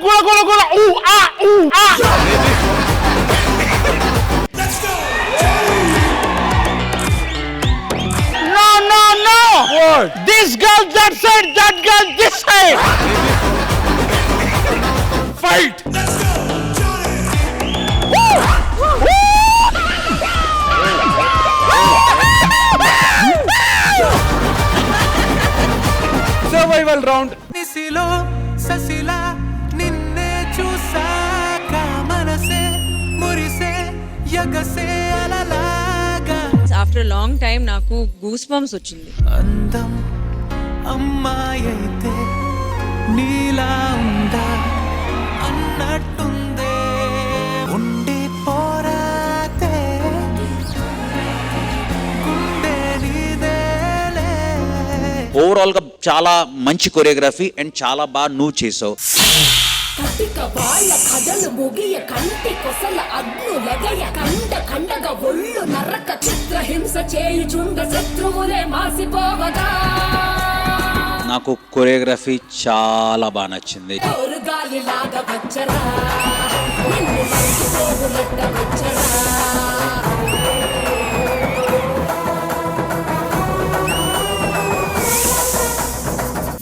gula gula gula. Ooh ah ooh ah. No no no. What? This girl that side, that girl this side. Fight. Survival round. నిసిలో ససిలా నిన్నే చూసాక మనసే మురిసే యగసే అలలాగా. After long time నాకు goose bumps వచ్చింది. అందం అమ్మాయైతే నీలా ఉందా అన్నట్టుందే ఉండి పోరాతే గుండె నీదేలే. ఓవరాల్ గా చాలా మంచి కొరియోగ్రఫీ అండ్ చాలా బాగా నువ్వు చేసావు. కటిక బాల కథలు ముగియ కంటి కొసల అగ్నులెగయ కండ కండగ ఒళ్ళు నరక చిత్రహింస చేయుచుండ శత్రువులే మాసిపోవగా. నాకు కొరియోగ్రఫీ చాలా బాగా నచ్చింది. గాలిలాగా వచ్చరా నిన్ను మరిచిపోవులట్ట వచ్చరా.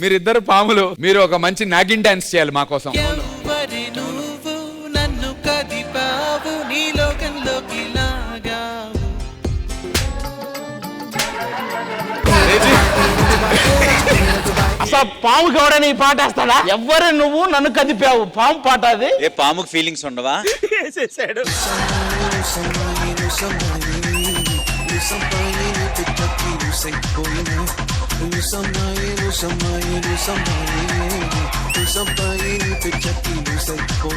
మీరిద్దరు పాములు, మీరు ఒక మంచి నాగిన్ డాన్స్ చేయాలి మా కోసం. ఎవరి నువ్వు నన్ను కదిపావు నీ లోకంలోకి లాగావు. అసలు పాముకి ఎవడైనా ఈ పాట వేస్తాడా? ఎవరు నువ్వు నన్ను కదిపావు, పాము పాట అది. ఏ పాముకి ఫీలింగ్స్ ఉండవా? వేసేసాడు.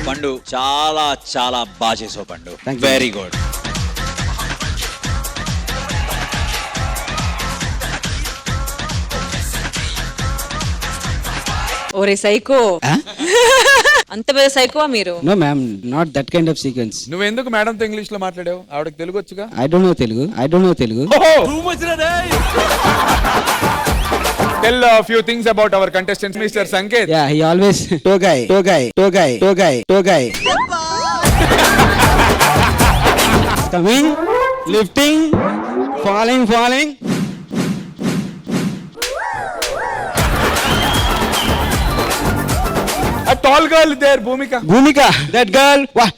పండు చాలా చాలా బాగా చేసావు పండు. Very good. ఓరే సైకో, అంత పెద్ద సైకోవా మీరు? No ma'am, not that kind of sequence. నువ్వు ఎందుకు మేడంతో ఇంగ్లీష్ లో మాట్లాడావు? ఆవిడకి Telugu వచ్చుగా. I don't know Telugu. Tell a few things about our contestants, Mr. Sanket. Yeah, he always togai. Coming, lifting, falling. A tall girl there, Bhumika. Bhumika, that girl. Wah.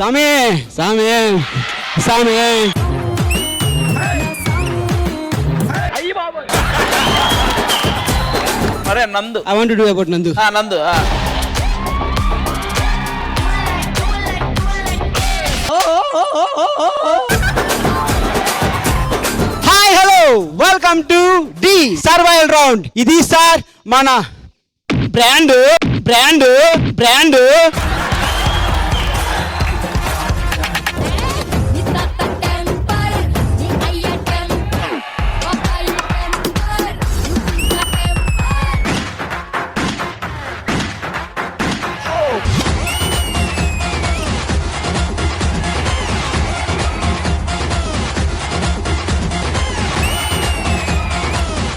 Same. అరే నందు, I want to do about Nandu. నందు. Hi, hello. Welcome to D Survival Round. ఇది sir మన brand.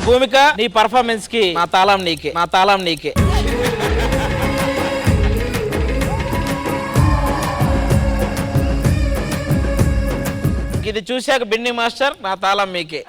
భూమిక, నీ performance కి నా తాళం నీకే. ఇది చూశాక బిన్ని మాస్టర్, నా తాళం మీకే.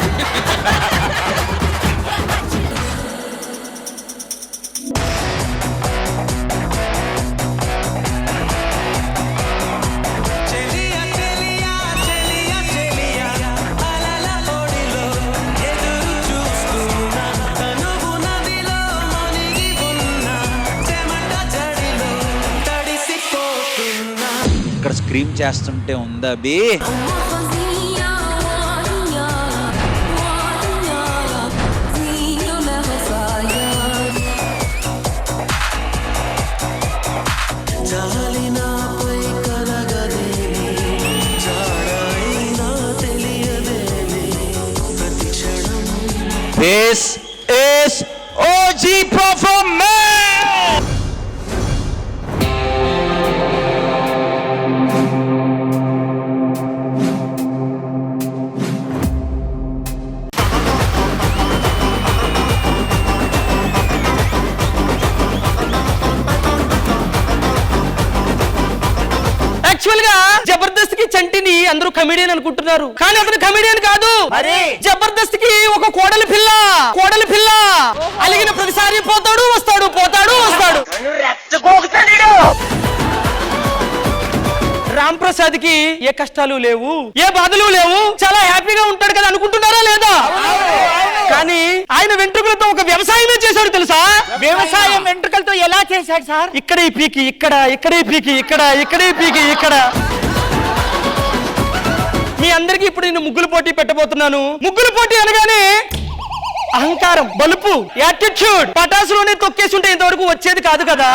ఇక్కడ స్క్రీమ్ చేస్తుంటే ఉందా బే? This is OG performance. Actual గా జబర్దస్త్ కి చంటిని అందరూ కమెడియన్ అనుకుంటున్నారు, కానీ అతను కమెడియన్ కాదు. జబర్దస్త్ కి ఒక కోడలి పిల్ల అలిగిన ప్రతిసారి పోతాడు వస్తాడు. రామ్ ప్రసాద్ కి ఏ కష్టాలు లేవు, ఏ బాధలు లేవు, చాలా హ్యాపీగా ఉంటాడు కదా అనుకుంటున్నారా లేదా? కానీ ఆయన వెంట్రుకలతో ఒక వ్యవసాయమే చేశాడు తెలుసా? వ్యవసాయం వెంట్రుకలతో ఎలా చేశాడు సార్? ఇక్కడే పీకి ఇక్కడే పీకి ఇక్కడ. మీ అందరికి ఇప్పుడు నేను ముగ్గులు పోటీ పెట్టబోతున్నాను. ముగ్గులు పోటీ అనగానే అహంకారం, బలుపు, యాటిట్యూడ్ పటాసులోనే తొక్కేసి ఉంటే ఇంతవరకు వచ్చేది కాదు కదా.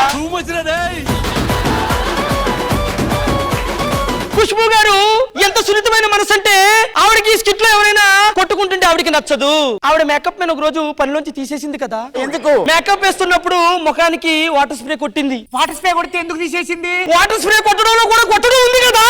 ఖుష్బూ గారు ఎంత సున్నితమైన మనసు అంటే ఆవిడకి స్కిట్ లో ఎవరైనా కొట్టుకుంటుంటే ఆవిడకి నచ్చదు. ఆవిడ మేకప్ మీద ఒక రోజు పనిలోంచి తీసేసింది కదా. ఎందుకు? మేకప్ వేస్తున్నప్పుడు ముఖానికి వాటర్ స్ప్రే కొట్టింది. వాటర్ స్ప్రే కొడితే ఎందుకు తీసేసింది? వాటర్ స్ప్రే కొట్టడంలో కూడా కొట్టడం ఉంది కదా.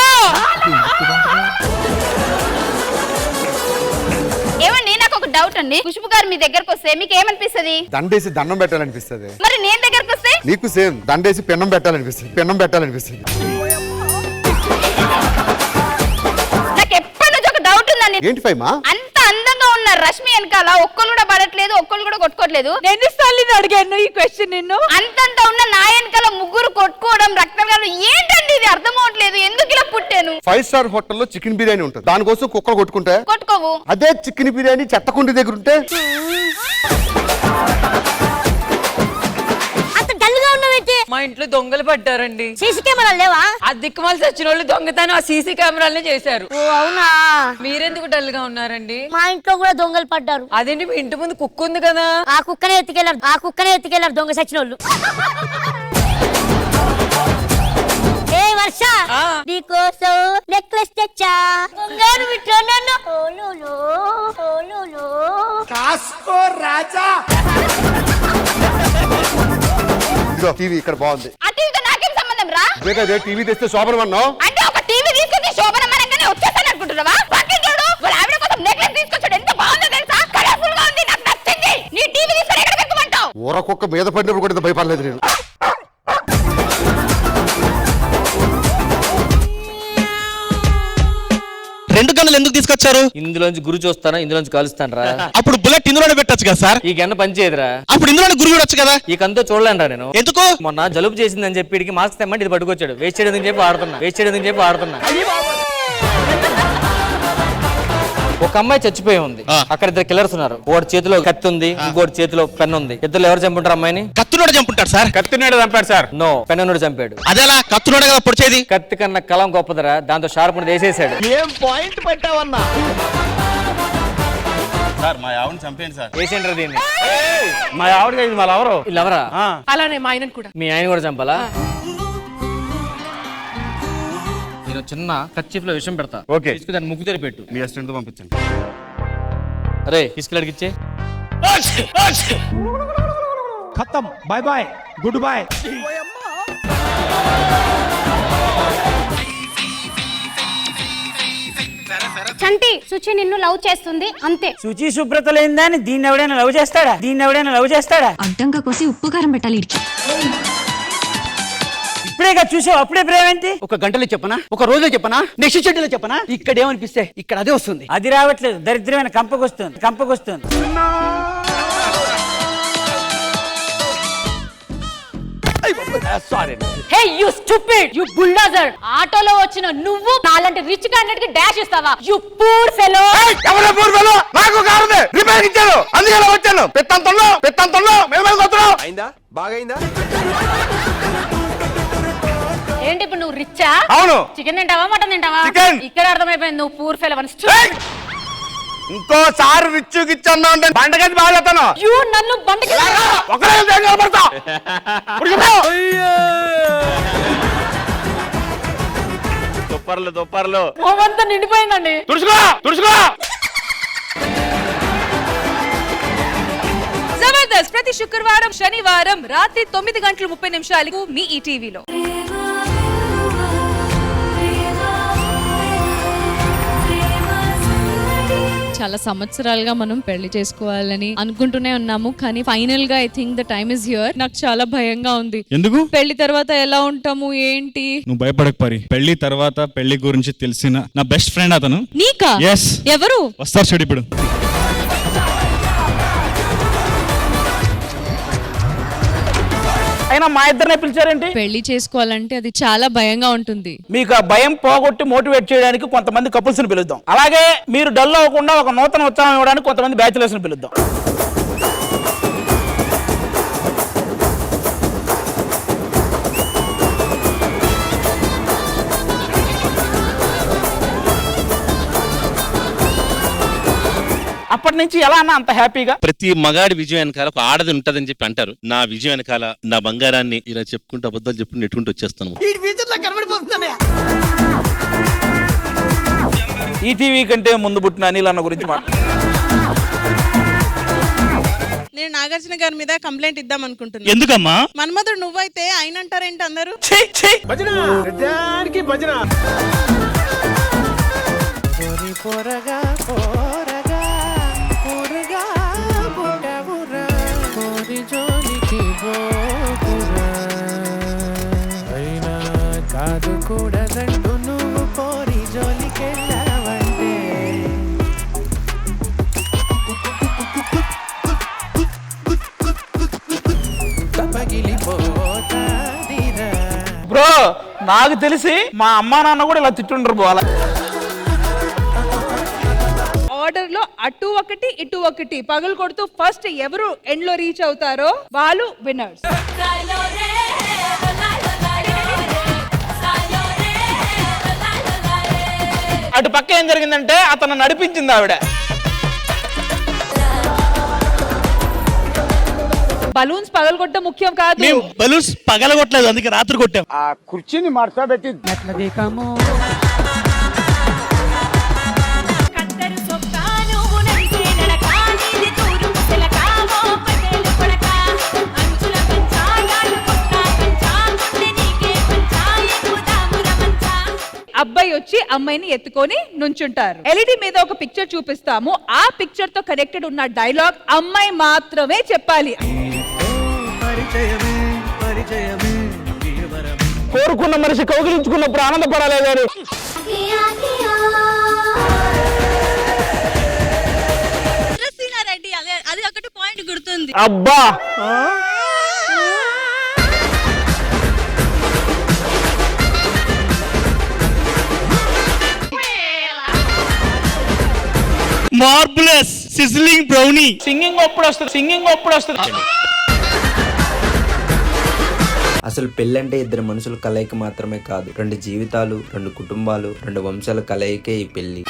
ఏమండి, నాకు ఒక డౌట్ అండి. ఖుష్బు గారు మీ దగ్గరకు వస్తే మీకు ఏమనిపిస్తుంది? దండేసి దండం పెట్టాలనిపిస్తుంది. మరి నేను దగ్గరకు వస్తే నీకు సేమ్ దండేసి పెన్నం పెట్టాలనిపిస్తుంది. నాకు ఎప్పటి నుంచి ఒక డౌట్ ఉందండి. ఏంటి ఫైమా? అంత అందంగా ఉన్న రష్మి వెనకాల ఒక్కళ్ళు కూడా పడట్లేదు, ఒక్కళ్ళు కూడా కొట్టుకోవట్లేదు. ఎన్నిసార్లు అడిగాను ఈ క్వశ్చన్ నిన్ను? అంతంత ఉన్న నా వెనకాల ముగ్గురు కొట్టుకోవడం, రక్తం ఏంటండి ఇది? అర్థం అవట్లేదు. ఎందుకు ఇలా పుట్టాను? 5 స్టార్ హోటల్లో చికెన్ బిర్యానీ ఉంటుంది, దానికోసం కుక్కలు కొట్టుకుంటే కొట్టుకోవు. అదే చికెన్ బిర్యానీ చెత్తకుండి దగ్గర ఉంటే మా ఇంట్లో దొంగలు పడ్డారండి. సీసీ కెమెరాలు లేవా? ఆ దిక్కుమాలు చచ్చిన వాళ్ళు దొంగతనం ఆ సీసీ కెమెరాలనే చేశారు. ఓ అవునా? మీరెందుకు డల్ గా ఉన్నారండి? మా ఇంట్లో కూడా దొంగలు పడ్డారు. అదేంటి, మీ ఇంటి ముందు కుక్క ఉంది కదా. ఆ కుక్కనే ఎత్తుకెళ్లారు దొంగ సచిన వాళ్ళు. ఏ వర్ష, నీకోసం నెక్లెస్ తెచ్చా. బంగారు టీవీ ఇక్కడ బాగుంది. ఆ టీవీతో నాకేం సంబంధం రా? అదే టీవీ తెస్తే శోభనం అన్నావు. అంటే ఒక టీవీ తీసుకొచ్చి శోభనమనంగానే వచ్చేసాను అనుకుంటున్నావా? పక్కన చూడు, వాళ్ళ ఆవిడ కోసం నెక్లెస్ తీసుకొచ్చాడు. ఎంత బాగుందో తెలుసా? కలర్ఫుల్ గా ఉంది, నాకు నచ్చింది. నీ టీవీ తీసుకొని ఎక్కడ పెట్టుకుంటావు? ఊర కుక్క మీద పడినప్పుడు కూడా భయపడలేదు నేను. రెండు గన్నులు ఎందుకు తీసుకొచ్చారు? ఇందులోంచి గురి చూస్తానా, ఇందులోంచి కాలుస్తాను రా. అప్పుడు బుల్లెట్ ఇందులోనే పెట్టొచ్చు కదా సార్. ఈ గన్న పనిచేయదురా. అప్పుడు ఇందులోనే గురి చూడొచ్చు కదా. ఈ కంతో చూడలేను రా నేను. ఎందుకు? మొన్న జలుబు చేసిందని చెప్పి ఇడికి మాస్క్ తెమ్మంటే ఇది పట్టుకొచ్చాడు. వేస్ట్ చేయడం చెప్పి ఆడుతున్నా. ఒక అమ్మాయి చచ్చిపోయి ఉంది. అక్కడ 2 కిల్లర్స్ ఉన్నారు. ఒకటి చేతిలో కత్తి ఉంది, ఇంకోటి చేతిలో పెన్ ఉంది. ఇద్దరు ఎవరు చంపుంటారు అమ్మాయిని? కత్తునోడు చంపుంటాడు సార్. కత్తినేడు చంపాడు సార్. నో, పెన్నుడు చంపాడు. అదేలా? కత్తునోడు కదా పొడిచేది. కత్తి కన్నా కలం గొప్పదరా, దాంతో షార్ప్ వేసేసాడు. ఏం పాయింట్ పెట్టావన్నా? సార్ మా ఆవిడని చంపేయండి సార్. వేసేంటారు దీన్ని. మా ఆవిడ ఇది మళ్ళీ ఎవరు? వీళ్ళెవరా? అలానే మా ఆయన కూడా. మీ ఆయన కూడా చంపాలా? నేను చిన్న కర్చీఫ్ లో విషయం పెడతా. ఓకే. తీసుకు దాన్ని ముగ్గు తెరి పెట్టు. మీ అసిస్టెంట్ తో పంపించండి. అరే తీసుకెళ్ళడికిచ్చే. ఖతం. Bye bye, goodbye. Chanti, Suchi నిన్ను లవ్ చేస్తుంది అంతే. శుచి శుభ్రత లేనిదాన్ని దీన్ని ఎవడైనా లవ్ చేస్తాడా? అడ్డంగా కోసి ఉప్పు కారం పెట్టాలి ఇడికి. ఇప్పుడేగా చూసావు, అప్పుడే ప్రేమేంటి? ఒక గంటలో చెప్పనా, ఒక రోజులో చెప్పనా, నెక్స్ట్ షెడ్యూల్లో చెప్పనా? ఇక్కడ ఏమనిపిస్తే ఇక్కడ అదే వస్తుంది. అది రావట్లేదు, దరిద్రమైన కంపకొస్తుంది. Sorry. Hey you stupid, you bulldozer. ఆటోలో వచ్చిన నువ్వు నాలంటి రిచ్ క్యాండిడేట్ కి డాష్ ఇస్తావా? You poor fellow. ఎవరు పూర్ ఫెలో? నాకు కారు రిపేర్ ఇచ్చారు, అందుకే వచ్చాను. పెత్తంతంలో మేము అయిందా? బాగైందా? ఏంటి ఇప్పుడు నువ్వు రిచ్చా? అవును. చికెన్ తింటావా, మటన్ తింటావా? చికెన్. ఇక్కడ అర్థమైపోయింది నువ్వు పూర్ ఫెలో అని. ఇంకోసారి రిచ్చు గిచ్చన్నా అంటే బండగది బాగా చెప్తాను. యు నన్ను బండకి దుప్పర్లు మొహమంతా నిండిపోయిందండి. తుడుచుకో. జబర్దస్త్ ప్రతి శుక్రవారం, శనివారం రాత్రి 9:30 మీ ఈటీవీలో. చాలా సంవత్సరాలుగా మనం పెళ్లి చేసుకోవాలని అనుకుంటూనే ఉన్నాము, కానీ ఫైనల్ గా I think the time is here. నాకు చాలా భయంగా ఉంది. ఎందుకు? పెళ్లి తర్వాత ఎలా ఉంటాము ఏంటి? నువ్వు భయపడకు పరి. పెళ్లి తర్వాత పెళ్లి గురించి తెలిసిన నా బెస్ట్ ఫ్రెండ్ అతను. నీకా? Yes. ఎవరు? వస్తారు చూడు ఇప్పుడు. అయినా మా ఇద్దరినే పిలిచారేంటి? పెళ్లి చేసుకోవాలంటే అది చాలా భయంగా ఉంటుంది. మీకు ఆ భయం పోగొట్టి మోటివేట్ చేయడానికి కొంతమంది కపుల్స్ ని పిలుద్దాం. అలాగే మీరు డల్ అవ్వకుండా ఒక నూతన ఉత్సాహం ఇవ్వడానికి కొంతమంది బ్యాచిలర్స్ ని పిలుద్దాం. అప్పటి నుంచి ఎలా అన్నా అంత హ్యాపీగా? ప్రతి మగాడి విజయం వెనకాల ఒక ఆడది ఉంటదని చెప్పి అంటారు. నా విజయం వెనకాల నా బంగారాన్ని ఇలా చెప్పుకుంటూ అబద్ధాలు చెప్పుకుంటూ నెట్టుకుంటూ వచ్చేస్తాను. ఈ టీవీ కంటే ముందు పుట్టిన అనిల్ అన్న గురించి నేను నాగార్జున గారి మీద కంప్లైంట్ ఇద్దాం అనుకుంటున్నాను. ఎందుకమ్మా? మన్మధుడు నువ్వైతే ఆయన అంటారేంటి అందరూ? కాదు కూడదంటూ నువ్వు పోరి జోలికెళ్ళావంటే పగిలిపోతాదిరా. బ్రో నాకు తెలిసి మా అమ్మా నాన్న కూడా ఇలా తిట్టుండ్రు పోవాల. ఆర్డర్ లో అటు ఒకటి ఇటు ఒకటి పగలు కొడుతూ ఫస్ట్ ఎవరు ఎండ్ లో రీచ్ అవుతారో వాళ్ళు విన్నర్స్. అటు పక్క ఏం జరిగిందంటే అతను నడిపించింది ఆవిడ. బలూన్స్ పగలగొట్టడం ముఖ్యం కాదు. మేము బలూన్స్ పగలగొట్టలేదు, అందుకే రాత్రి కొట్టాం. ఆ కుర్చీని మార్చబెట్టి అబ్బాయి వచ్చి అమ్మాయిని ఎత్తుకొని నుంచుంటారు. ఎల్ఈడి మీద ఒక పిక్చర్ చూపిస్తాము. ఆ పిక్చర్ తో కనెక్టెడ్ ఉన్న డైలాగ్ అమ్మాయి మాత్రమే చెప్పాలి. కోరుకున్న మనిషి కౌగిలించుకున్నప్పుడు ఆనందపడాలి గారు. అది ఒకటి పాయింట్ గుర్తుంది. అబ్బా మార్బులస్ సిజ్లింగ్ బ్రౌనీ. సింగింగ్ అప్పుడు వస్తుంది. అసలు పెళ్ళంటే ఇద్దరు మనుషుల కలయిక మాత్రమే కాదు, 2 జీవితాలు, 2 కుటుంబాలు, 2 వంశాల కలయికే ఈ పెళ్లి.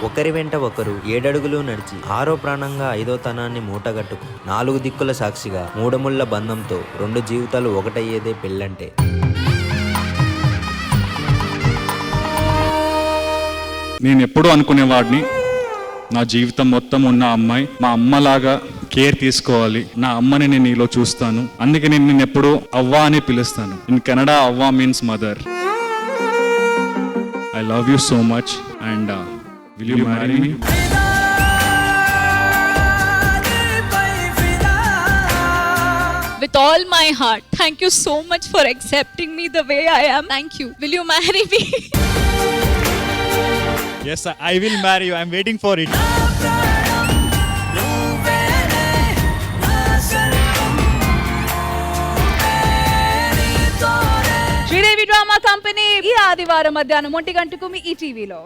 ఒకరి వెంట ఒకరు 7 అడుగులు నడిచి 6వ ప్రాణంగా 5వ తనాన్ని మూటగట్టుకు 4 దిక్కుల సాక్షిగా 3 ముళ్ళ బంధంతో 2 జీవితాలు ఒకటయ్యేదే పెళ్ళంటే. నేను ఎప్పుడూ అనుకునేవాడిని, నా జీవితం మొత్తం ఉన్న అమ్మాయి మా అమ్మలాగా కేర్ తీసుకోవాలి, నా అమ్మని నేను నీలో చూస్తాను, అందుకే నేను నిన్ను ఎప్పుడూ అవ్వ అని పిలుస్తాను. ఇన్ కెనడా అవ్వ means mother. I love you so much and will you marry me? With all my heart, thank you so much for accepting me the way I am. Thank you. Will you marry me? Yes, I will marry you. I'm waiting for it. Sridevi drama company ఈ ఆదివారం మధ్యాహ్నం 1 గంటకు మీ ఈ టీవీలో.